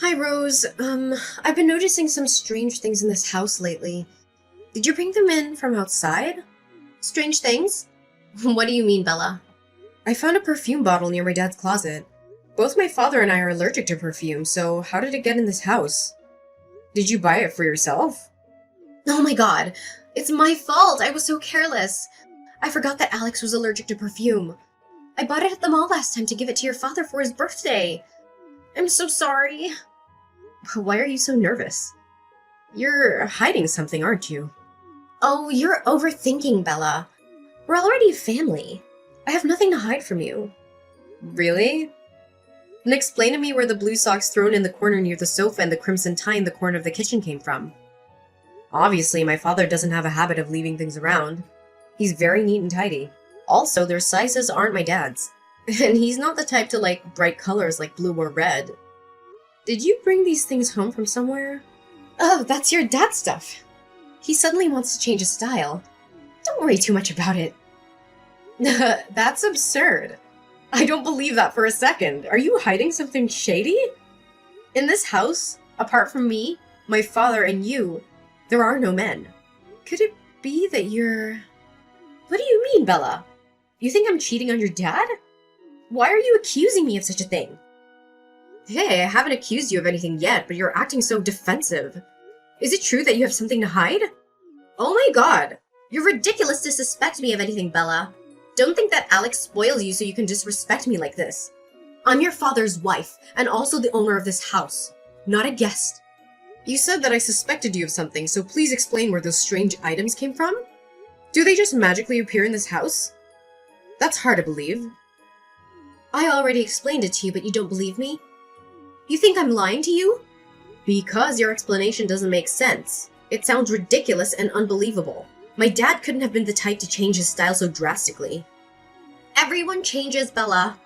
Hi, Rose. I've been noticing some strange things in this house lately. Did you bring them in from outside? Strange things? What do you mean, Bella? I found a perfume bottle near my dad's closet. Both my father and I are allergic to perfume, so how did it get in this house? Did you buy it for yourself? Oh my god, it's my fault. I was so careless. I forgot that Alex was allergic to perfume. I bought it at the mall last time to give it to your father for his birthday. I'm so sorry. Why are you so nervous? You're hiding something, aren't you? Oh, you're overthinking, Bella. We're already a family. I have nothing to hide from you. Really? Then explain to me where the blue socks thrown in the corner near the sofa and the crimson tie in the corner of the kitchen came from. Obviously, my father doesn't have a habit of leaving things around. He's very neat and tidy. Also, their sizes aren't my dad's. And he's not the type to like bright colors like blue or red. Did you bring these things home from somewhere? Oh, that's your dad's stuff. He suddenly wants to change his style. Don't worry too much about it. That's absurd. I don't believe that for a second. Are you hiding something shady? In this house, apart from me, my father, and you, there are no men. Could it be that you're... What do you mean, Bella? You think I'm cheating on your dad? Why are you accusing me of such a thing? Hey, I haven't accused you of anything yet, but you're acting so defensive. Is it true that you have something to hide? Oh my god! You're ridiculous to suspect me of anything, Bella. Don't think that Alex spoils you so you can disrespect me like this. I'm your father's wife, and also the owner of this house, not a guest. You said that I suspected you of something, so please explain where those strange items came from? Do they just magically appear in this house? That's hard to believe. I already explained it to you, but you don't believe me? You think I'm lying to you? Because your explanation doesn't make sense. It sounds ridiculous and unbelievable. My dad couldn't have been the type to change his style so drastically. Everyone changes, Bella.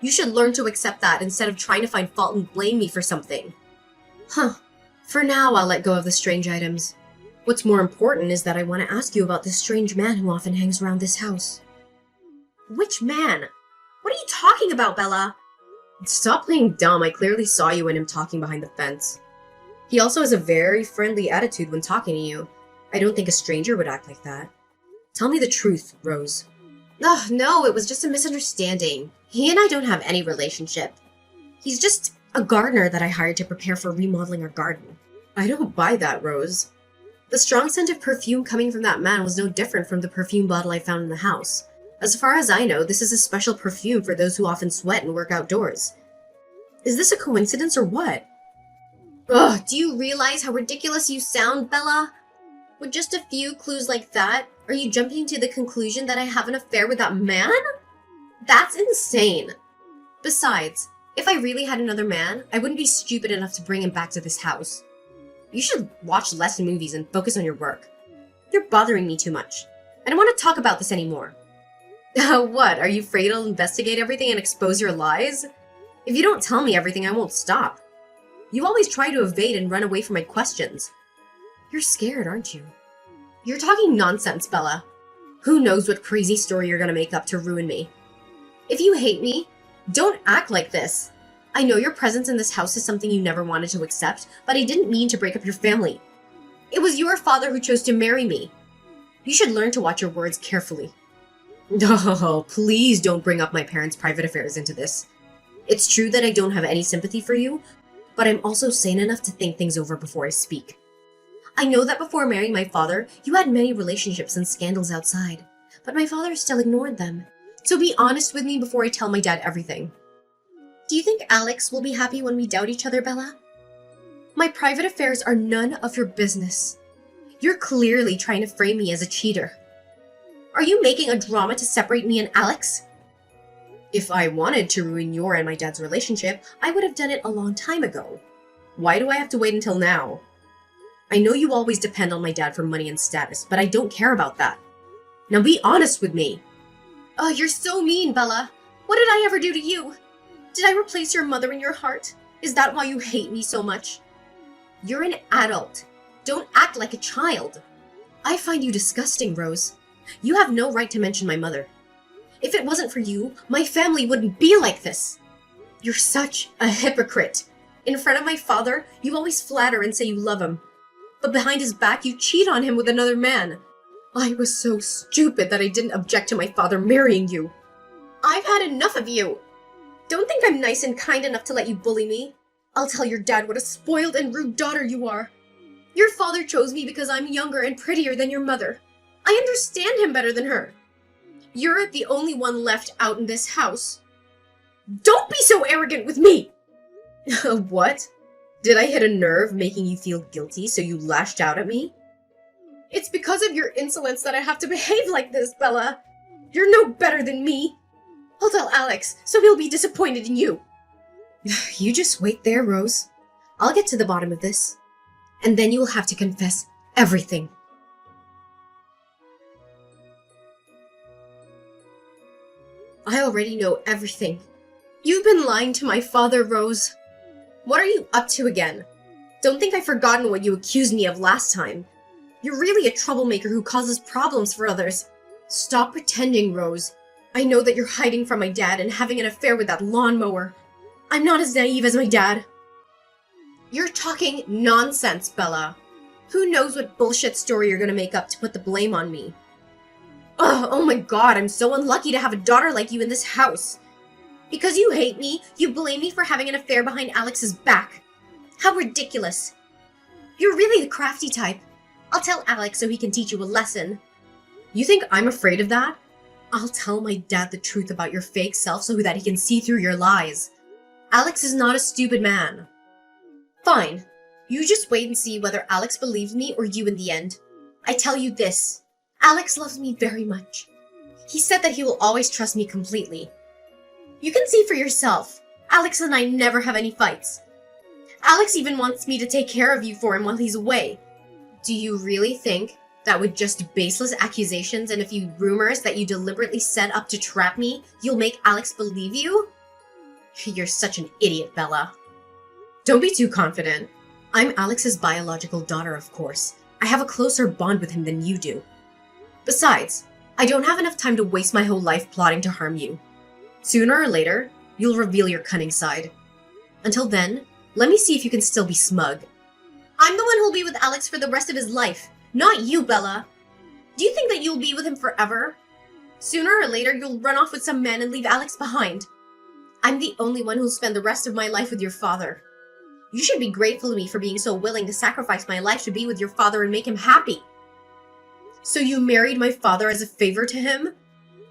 You should learn to accept that instead of trying to find fault and blame me for something. Huh. For now, I'll let go of the strange items. What's more important is that I want to ask you about this strange man who often hangs around this house. Which man? What are you talking about, Bella? Stop playing dumb. I clearly saw you and him talking behind the fence. He also has a very friendly attitude when talking to you. I don't think a stranger would act like that. Tell me the truth, Rose. Oh, no, it was just a misunderstanding. He and I don't have any relationship. He's just a gardener that I hired to prepare for remodeling our garden. I don't buy that, Rose. The strong scent of perfume coming from that man was no different from the perfume bottle I found in the house. As far as I know, this is a special perfume for those who often sweat and work outdoors. Is this a coincidence or what? Ugh, do you realize how ridiculous you sound, Bella? With just a few clues like that, are you jumping to the conclusion that I have an affair with that man? That's insane. Besides, if I really had another man, I wouldn't be stupid enough to bring him back to this house. You should watch less movies and focus on your work. You're bothering me too much. I don't want to talk about this anymore. What, are you afraid I'll investigate everything and expose your lies? If you don't tell me everything, I won't stop. You always try to evade and run away from my questions. You're scared, aren't you? You're talking nonsense, Bella. Who knows what crazy story you're gonna make up to ruin me. If you hate me, don't act like this. I know your presence in this house is something you never wanted to accept, but I didn't mean to break up your family. It was your father who chose to marry me. You should learn to watch your words carefully. Oh, please don't bring up my parents' private affairs into this. It's true that I don't have any sympathy for you, but I'm also sane enough to think things over before I speak. I know that before marrying my father, you had many relationships and scandals outside, but my father still ignored them. So be honest with me before I tell my dad everything. Do you think Alex will be happy when we doubt each other, Bella? My private affairs are none of your business. You're clearly trying to frame me as a cheater. Are you making a drama to separate me and Alex? If I wanted to ruin your and my dad's relationship, I would have done it a long time ago. Why do I have to wait until now? I know you always depend on my dad for money and status, but I don't care about that. Now be honest with me. Oh, you're so mean, Bella. What did I ever do to you? Did I replace your mother in your heart? Is that why you hate me so much? You're an adult. Don't act like a child. I find you disgusting, Rose. You have no right to mention my mother. If it wasn't for you, my family wouldn't be like this. You're such a hypocrite. In front of my father, you always flatter and say you love him. But behind his back, you cheat on him with another man. I was so stupid that I didn't object to my father marrying you. I've had enough of you. Don't think I'm nice and kind enough to let you bully me. I'll tell your dad what a spoiled and rude daughter you are. Your father chose me because I'm younger and prettier than your mother. I understand him better than her. You're the only one left out in this house. Don't be so arrogant with me! What? Did I hit a nerve making you feel guilty so you lashed out at me? It's because of your insolence that I have to behave like this, Bella. You're no better than me. I'll tell Alex, so he'll be disappointed in you. You just wait there, Rose. I'll get to the bottom of this. And then you will have to confess everything. I already know everything. You've been lying to my father, Rose. What are you up to again? Don't think I've forgotten what you accused me of last time. You're really a troublemaker who causes problems for others. Stop pretending, Rose. I know that you're hiding from my dad and having an affair with that lawnmower. I'm not as naive as my dad. You're talking nonsense, Bella. Who knows what bullshit story you're gonna make up to put the blame on me? Ugh, oh my god, I'm so unlucky to have a daughter like you in this house. Because you hate me, you blame me for having an affair behind Alex's back. How ridiculous. You're really the crafty type. I'll tell Alex so he can teach you a lesson. You think I'm afraid of that? I'll tell my dad the truth about your fake self so that he can see through your lies. Alex is not a stupid man. Fine. You just wait and see whether Alex believes me or you in the end. I tell you this. Alex loves me very much. He said that he will always trust me completely. You can see for yourself. Alex and I never have any fights. Alex even wants me to take care of you for him while he's away. Do you really think that with just baseless accusations and a few rumors that you deliberately set up to trap me, you'll make Alex believe you? You're such an idiot, Bella. Don't be too confident. I'm Alex's biological daughter, of course. I have a closer bond with him than you do. Besides, I don't have enough time to waste my whole life plotting to harm you. Sooner or later, you'll reveal your cunning side. Until then, let me see if you can still be smug. I'm the one who'll be with Alex for the rest of his life, not you, Bella. Do you think that you'll be with him forever? Sooner or later, you'll run off with some man and leave Alex behind. I'm the only one who'll spend the rest of my life with your father. You should be grateful to me for being so willing to sacrifice my life to be with your father and make him happy. So you married my father as a favor to him?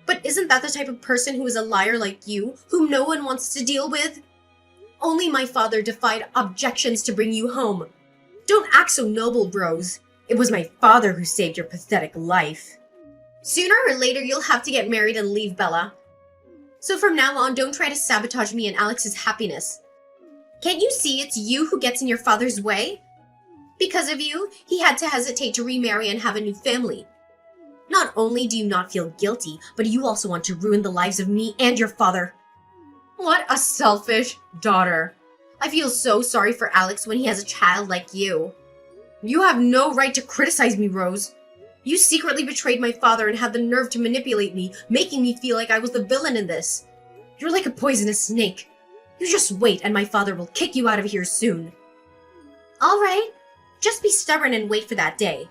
But isn't that the type of person who is a liar like you, whom no one wants to deal with? Only my father defied objections to bring you home. Don't act so noble, Rose. It was my father who saved your pathetic life. Sooner or later, you'll have to get married and leave, Bella. So from now on, don't try to sabotage me and Alex's happiness. Can't you see it's you who gets in your father's way? Because of you, he had to hesitate to remarry and have a new family. Not only do you not feel guilty, but you also want to ruin the lives of me and your father. What a selfish daughter. I feel so sorry for Alex when he has a child like you. You have no right to criticize me, Rose. You secretly betrayed my father and had the nerve to manipulate me, making me feel like I was the villain in this. You're like a poisonous snake. You just wait and my father will kick you out of here soon. All right, just be stubborn and wait for that day.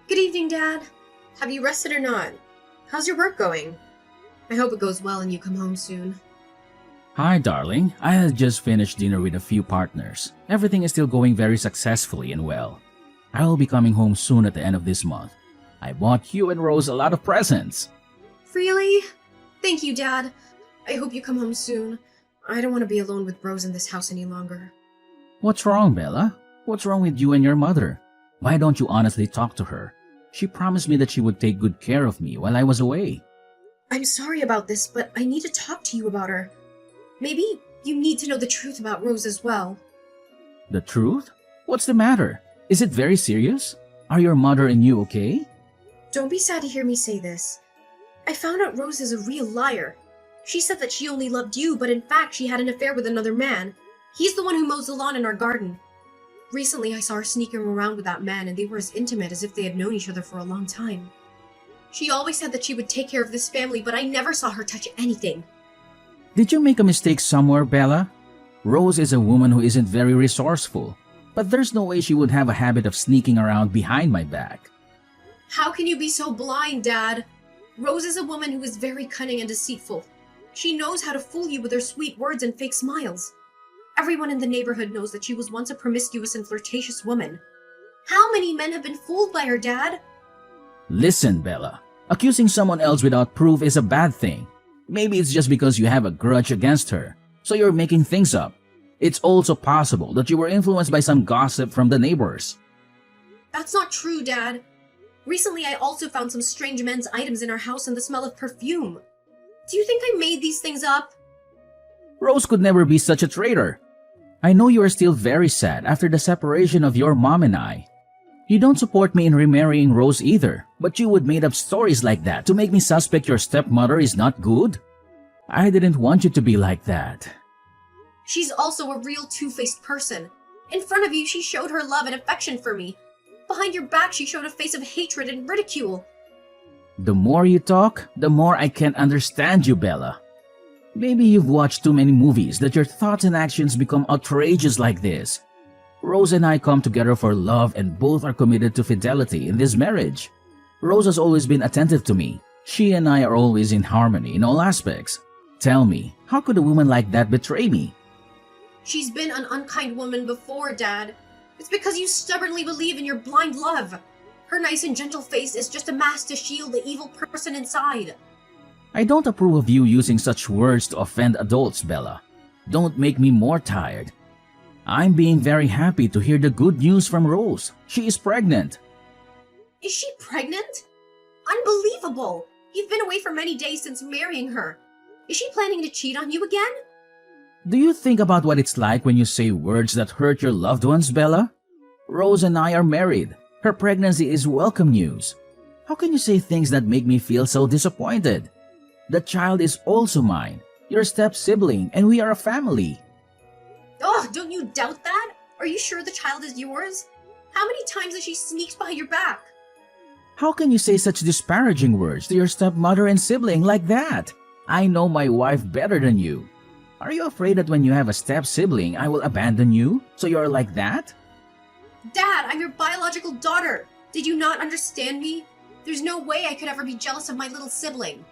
Good evening, Dad. Have you rested or not? How's your work going? I hope it goes well and you come home soon. Hi, darling. I had just finished dinner with a few partners. Everything is still going very successfully and well. I will be coming home soon at the end of this month. I bought you and Rose a lot of presents. Really? Thank you, Dad. I hope you come home soon. I don't want to be alone with Rose in this house any longer. What's wrong, Bella? What's wrong with you and your mother? Why don't you honestly talk to her? She promised me that she would take good care of me while I was away. I'm sorry about this, but I need to talk to you about her. Maybe you need to know the truth about Rose as well. The truth? What's the matter? Is it very serious? Are your mother and you okay? Don't be sad to hear me say this. I found out Rose is a real liar. She said that she only loved you, but in fact she had an affair with another man. He's the one who mows the lawn in our garden. Recently I saw her sneaking around with that man and they were as intimate as if they had known each other for a long time. She always said that she would take care of this family, but I never saw her touch anything. Did you make a mistake somewhere, Bella? Rose is a woman who isn't very resourceful, but there's no way she would have a habit of sneaking around behind my back. How can you be so blind, Dad? Rose is a woman who is very cunning and deceitful. She knows how to fool you with her sweet words and fake smiles. Everyone in the neighborhood knows that she was once a promiscuous and flirtatious woman. How many men have been fooled by her, Dad? Listen, Bella. Accusing someone else without proof is a bad thing. Maybe it's just because you have a grudge against her, so you're making things up. It's also possible that you were influenced by some gossip from the neighbors. That's not true, Dad. Recently, I also found some strange men's items in our house and the smell of perfume. Do you think I made these things up? Rose could never be such a traitor. I know you are still very sad after the separation of your mom and I. You don't support me in remarrying Rose either, but you would make up stories like that to make me suspect your stepmother is not good? I didn't want you to be like that. She's also a real two-faced person. In front of you, she showed her love and affection for me. Behind your back, she showed a face of hatred and ridicule. The more you talk, the more I can't understand you, Bella. Maybe you've watched too many movies that your thoughts and actions become outrageous like this. Rose and I come together for love and both are committed to fidelity in this marriage. Rose has always been attentive to me. She and I are always in harmony in all aspects. Tell me, how could a woman like that betray me? She's been an unkind woman before, Dad. It's because you stubbornly believe in your blind love. Her nice and gentle face is just a mask to shield the evil person inside. I don't approve of you using such words to offend adults, Bella. Don't make me more tired. I'm being very happy to hear the good news from Rose. She is pregnant. Is she pregnant? Unbelievable! You've been away for many days since marrying her. Is she planning to cheat on you again? Do you think about what it's like when you say words that hurt your loved ones, Bella? Rose and I are married. Her pregnancy is welcome news. How can you say things that make me feel so disappointed? The child is also mine, your step-sibling, and we are a family. Oh, don't you doubt that? Are you sure the child is yours? How many times has she sneaked behind your back? How can you say such disparaging words to your stepmother and sibling like that? I know my wife better than you. Are you afraid that when you have a step-sibling, I will abandon you? So you're like that? Dad, I'm your biological daughter. Did you not understand me? There's no way I could ever be jealous of my little sibling.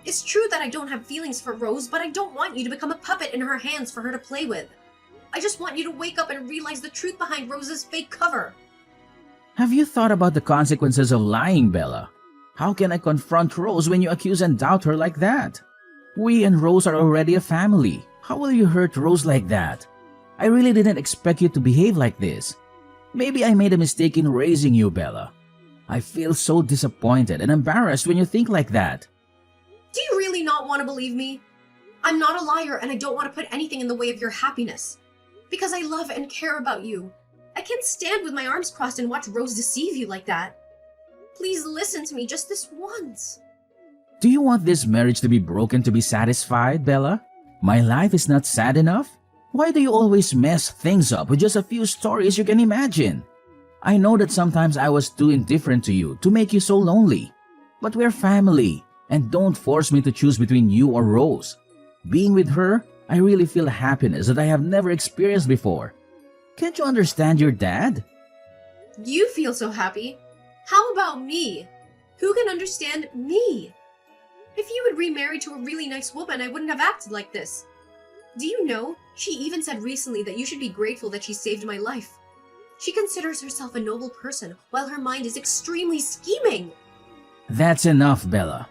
It's true that I don't have feelings for Rose, but I don't want you to become a puppet in her hands for her to play with. I just want you to wake up and realize the truth behind Rose's fake cover. Have you thought about the consequences of lying, Bella? How can I confront Rose when you accuse and doubt her like that? We and Rose are already a family. How will you hurt Rose like that? I really didn't expect you to behave like this. Maybe I made a mistake in raising you, Bella. I feel so disappointed and embarrassed when you think like that. Do you really not want to believe me? I'm not a liar and I don't want to put anything in the way of your happiness. Because I love and care about you. I can't stand with my arms crossed and watch Rose deceive you like that. Please listen to me just this once. Do you want this marriage to be broken to be satisfied, Bella? My life is not sad enough? Why do you always mess things up with just a few stories you can imagine? I know that sometimes I was too indifferent to you to make you so lonely. But we're family, and don't force me to choose between you or Rose. Being with her, I really feel a happiness that I have never experienced before. Can't you understand your dad? You feel so happy. How about me? Who can understand me? If you had remarried to a really nice woman, I wouldn't have acted like this. Do you know, she even said recently that you should be grateful that she saved my life. She considers herself a noble person, while her mind is extremely scheming. That's enough, Bella.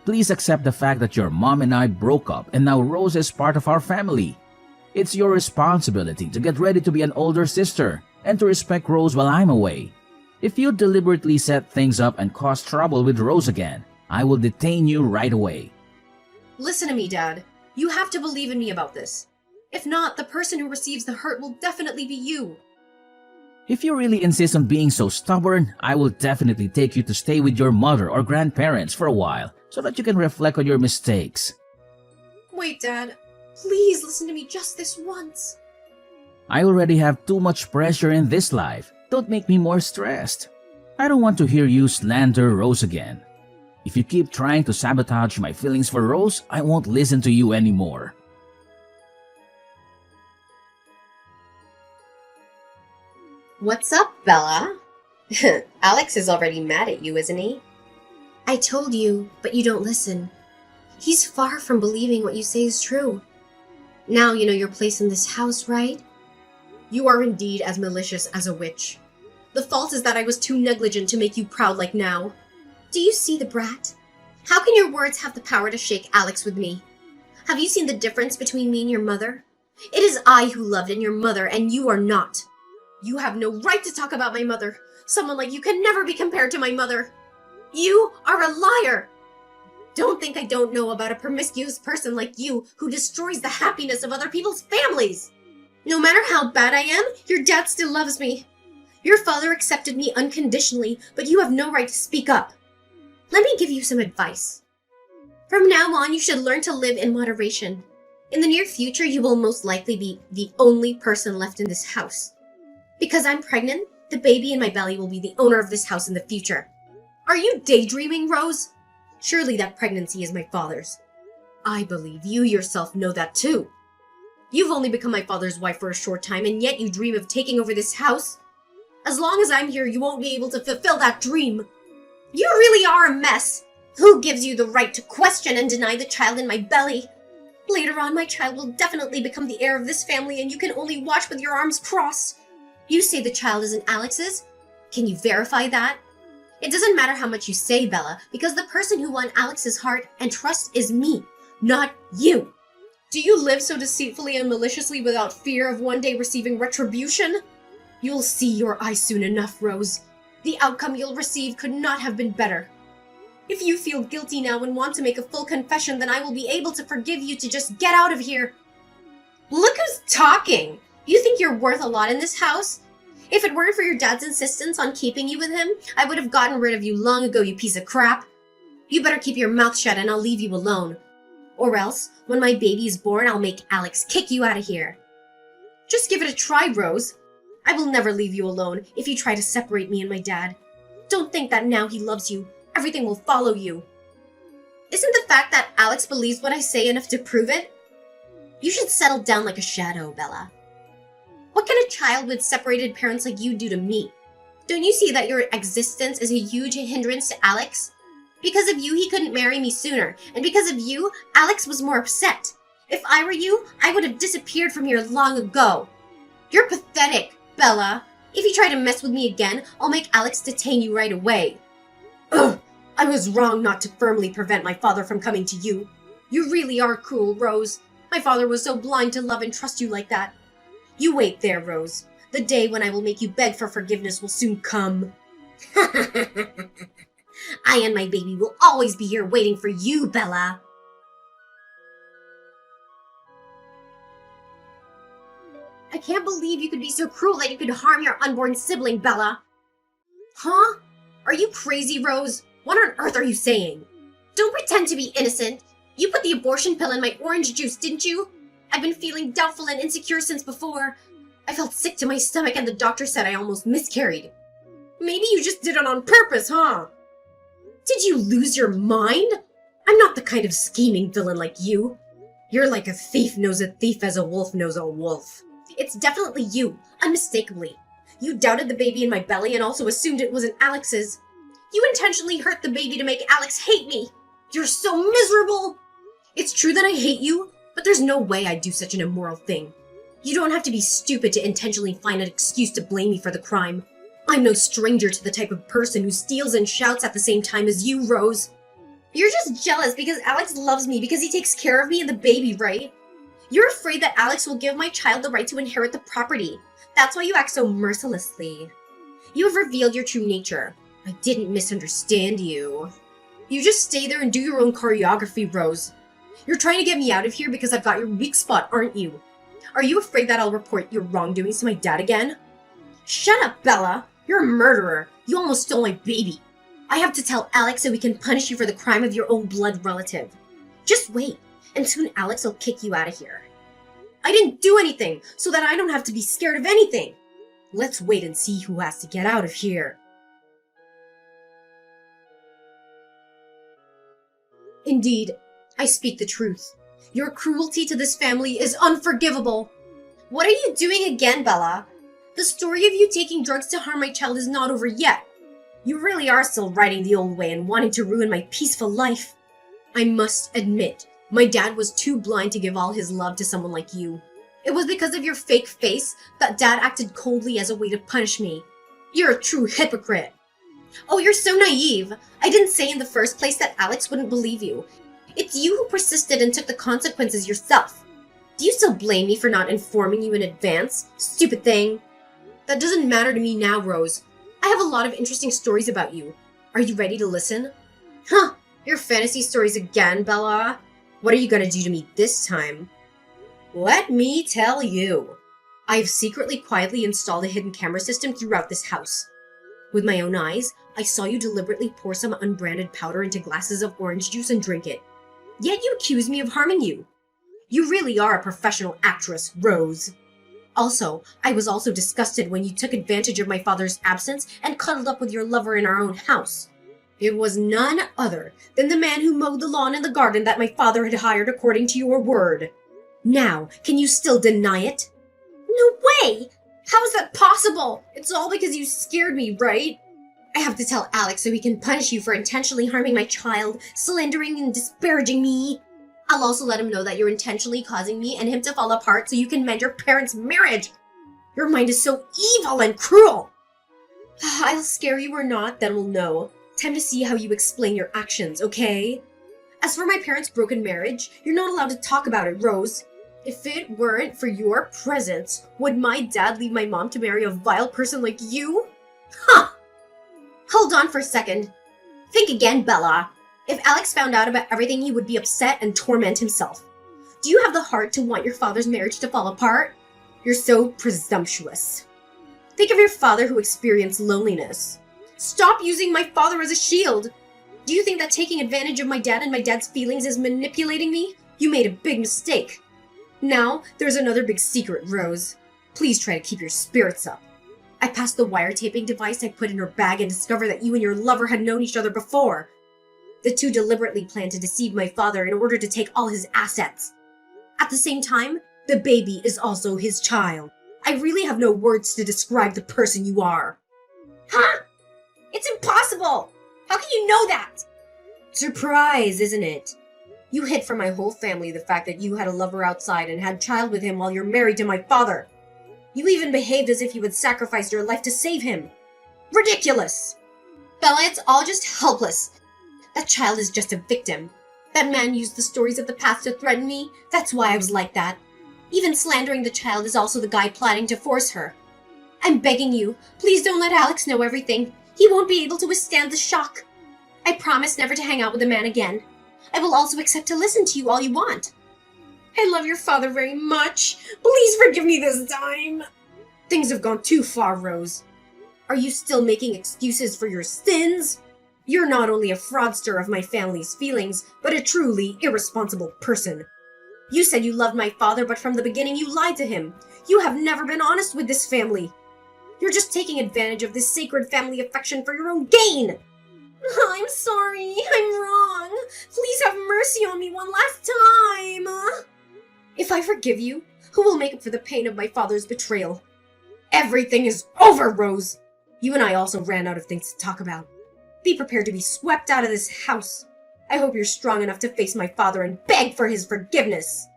Please accept the fact that your mom and I broke up and now Rose is part of our family. It's your responsibility to get ready to be an older sister and to respect Rose while I'm away. If you deliberately set things up and cause trouble with Rose again, I will detain you right away. Listen to me, Dad. You have to believe in me about this. If not, the person who receives the hurt will definitely be you. If you really insist on being so stubborn, I will definitely take you to stay with your mother or grandparents for a while so that you can reflect on your mistakes. Wait, Dad. Please listen to me just this once. I already have too much pressure in this life. Don't make me more stressed. I don't want to hear you slander Rose again. If you keep trying to sabotage my feelings for Rose, I won't listen to you anymore. What's up, Bella? Alex is already mad at you, isn't he? I told you, but you don't listen. He's far from believing what you say is true. Now you know your place in this house, right? You are indeed as malicious as a witch. The fault is that I was too negligent to make you proud like now. Do you see the brat? How can your words have the power to shake Alex with me? Have you seen the difference between me and your mother? It is I who loved and your mother, and you are not. You have no right to talk about my mother. Someone like you can never be compared to my mother. You are a liar. Don't think I don't know about a promiscuous person like you who destroys the happiness of other people's families. No matter how bad I am, your dad still loves me. Your father accepted me unconditionally, but you have no right to speak up. Let me give you some advice. From now on, you should learn to live in moderation. In the near future, you will most likely be the only person left in this house. Because I'm pregnant, the baby in my belly will be the owner of this house in the future. Are you daydreaming, Rose? Surely that pregnancy is my father's. I believe you yourself know that too. You've only become my father's wife for a short time, and yet you dream of taking over this house. As long as I'm here, you won't be able to fulfill that dream. You really are a mess. Who gives you the right to question and deny the child in my belly? Later on, my child will definitely become the heir of this family, and you can only watch with your arms crossed. You say the child isn't Alex's? Can you verify that? It doesn't matter how much you say, Bella, because the person who won Alex's heart and trust is me, not you. Do you live so deceitfully and maliciously without fear of one day receiving retribution? You'll see your eye soon enough, Rose. The outcome you'll receive could not have been better. If you feel guilty now and want to make a full confession, then I will be able to forgive you to just get out of here. Look who's talking! You think you're worth a lot in this house? If it weren't for your dad's insistence on keeping you with him, I would have gotten rid of you long ago, you piece of crap. You better keep your mouth shut and I'll leave you alone. Or else, when my baby is born, I'll make Alex kick you out of here. Just give it a try, Rose. I will never leave you alone if you try to separate me and my dad. Don't think that now he loves you, everything will follow you. Isn't the fact that Alex believes what I say enough to prove it? You should settle down like a shadow, Bella. What can a child with separated parents like you do to me? Don't you see that your existence is a huge hindrance to Alex? Because of you, he couldn't marry me sooner, and because of you, Alex was more upset. If I were you, I would have disappeared from here long ago. You're pathetic, Bella. If you try to mess with me again, I'll make Alex detain you right away. Ugh! I was wrong not to firmly prevent my father from coming to you. You really are cruel, Rose. My father was so blind to love and trust you like that. You wait there, Rose. The day when I will make you beg for forgiveness will soon come. I and my baby will always be here waiting for you, Bella. I can't believe you could be so cruel that you could harm your unborn sibling, Bella. Huh? Are you crazy, Rose? What on earth are you saying? Don't pretend to be innocent. You put the abortion pill in my orange juice, didn't you? I've been feeling doubtful and insecure since before. I felt sick to my stomach and the doctor said I almost miscarried. Maybe you just did it on purpose, huh? Did you lose your mind? I'm not the kind of scheming villain like you. You're like a thief knows a thief as a wolf knows a wolf. It's definitely you, unmistakably. You doubted the baby in my belly and also assumed it wasn't Alex's. You intentionally hurt the baby to make Alex hate me. You're so miserable. It's true that I hate you, but there's no way I'd do such an immoral thing. You don't have to be stupid to intentionally find an excuse to blame me for the crime. I'm no stranger to the type of person who steals and shouts at the same time as you, Rose. You're just jealous because Alex loves me because he takes care of me and the baby, right? You're afraid that Alex will give my child the right to inherit the property. That's why you act so mercilessly. You have revealed your true nature. I didn't misunderstand you. You just stay there and do your own choreography, Rose. You're trying to get me out of here because I've got your weak spot, aren't you? Are you afraid that I'll report your wrongdoings to my dad again? Shut up, Bella. You're a murderer. You almost stole my baby. I have to tell Alex so we can punish you for the crime of your own blood relative. Just wait, and soon Alex will kick you out of here. I didn't do anything, so that I don't have to be scared of anything. Let's wait and see who has to get out of here. Indeed, I speak the truth. Your cruelty to this family is unforgivable. What are you doing again, Bella? The story of you taking drugs to harm my child is not over yet. You really are still riding the old way and wanting to ruin my peaceful life. I must admit, my dad was too blind to give all his love to someone like you. It was because of your fake face that Dad acted coldly as a way to punish me. You're a true hypocrite. Oh, you're so naive. I didn't say in the first place that Alex wouldn't believe you. It's you who persisted and took the consequences yourself. Do you still blame me for not informing you in advance? Stupid thing. That doesn't matter to me now, Rose. I have a lot of interesting stories about you. Are you ready to listen? Huh, your fantasy stories again, Bella. What are you gonna do to me this time? Let me tell you. I have secretly quietly installed a hidden camera system throughout this house. With my own eyes, I saw you deliberately pour some unbranded powder into glasses of orange juice and drink it. Yet you accuse me of harming you. You really are a professional actress, Rose. Also, I was also disgusted when you took advantage of my father's absence and cuddled up with your lover in our own house. It was none other than the man who mowed the lawn and the garden that my father had hired according to your word. Now, can you still deny it? No way! How is that possible? It's all because you scared me, right? I have to tell Alex so he can punish you for intentionally harming my child, slandering and disparaging me. I'll also let him know that you're intentionally causing me and him to fall apart so you can mend your parents' marriage. Your mind is so evil and cruel. I'll scare you or not, then we'll know. Time to see how you explain your actions, okay? As for my parents' broken marriage, you're not allowed to talk about it, Rose. If it weren't for your presence, would my dad leave my mom to marry a vile person like you? Huh! Hold on for a second. Think again, Bella. If Alex found out about everything, he would be upset and torment himself. Do you have the heart to want your father's marriage to fall apart? You're so presumptuous. Think of your father who experienced loneliness. Stop using my father as a shield. Do you think that taking advantage of my dad and my dad's feelings is manipulating me? You made a big mistake. Now, there's another big secret, Rose. Please try to keep your spirits up. I passed the wiretapping device I put in her bag and discovered that you and your lover had known each other before. The two deliberately planned to deceive my father in order to take all his assets. At the same time, the baby is also his child. I really have no words to describe the person you are. Huh? It's impossible! How can you know that? Surprise, isn't it? You hid from my whole family the fact that you had a lover outside and had child with him while you're married to my father. You even behaved as if you had sacrificed your life to save him. Ridiculous! Bella, it's all just helpless. That child is just a victim. That man used the stories of the past to threaten me. That's why I was like that. Even slandering the child is also the guy plotting to force her. I'm begging you, please don't let Alex know everything. He won't be able to withstand the shock. I promise never to hang out with the man again. I will also accept to listen to you all you want. I love your father very much. Please forgive me this time. Things have gone too far, Rose. Are you still making excuses for your sins? You're not only a fraudster of my family's feelings, but a truly irresponsible person. You said you loved my father, but from the beginning you lied to him. You have never been honest with this family. You're just taking advantage of this sacred family affection for your own gain. I'm sorry. I'm wrong. Please have mercy on me one last time. If I forgive you, who will make up for the pain of my father's betrayal? Everything is over, Rose. You and I also ran out of things to talk about. Be prepared to be swept out of this house. I hope you're strong enough to face my father and beg for his forgiveness.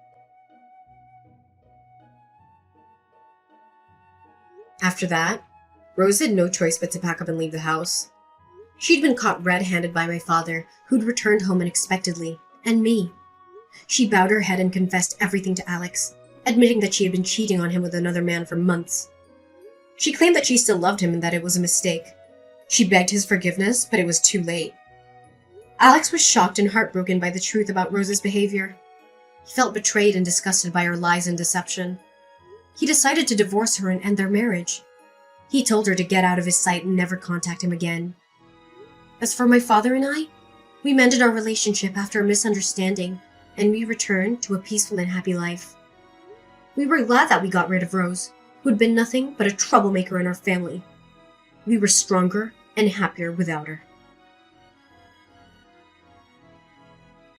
After that, Rose had no choice but to pack up and leave the house. She'd been caught red-handed by my father, who'd returned home unexpectedly, and me. She bowed her head and confessed everything to Alex, admitting that she had been cheating on him with another man for months. She claimed that she still loved him and that it was a mistake. She begged his forgiveness, but it was too late. Alex was shocked and heartbroken by the truth about Rose's behavior. He felt betrayed and disgusted by her lies and deception. He decided to divorce her and end their marriage. He told her to get out of his sight and never contact him again. As for my father and I, we mended our relationship after a misunderstanding, and we returned to a peaceful and happy life. We were glad that we got rid of Rose, who'd been nothing but a troublemaker in our family. We were stronger and happier without her.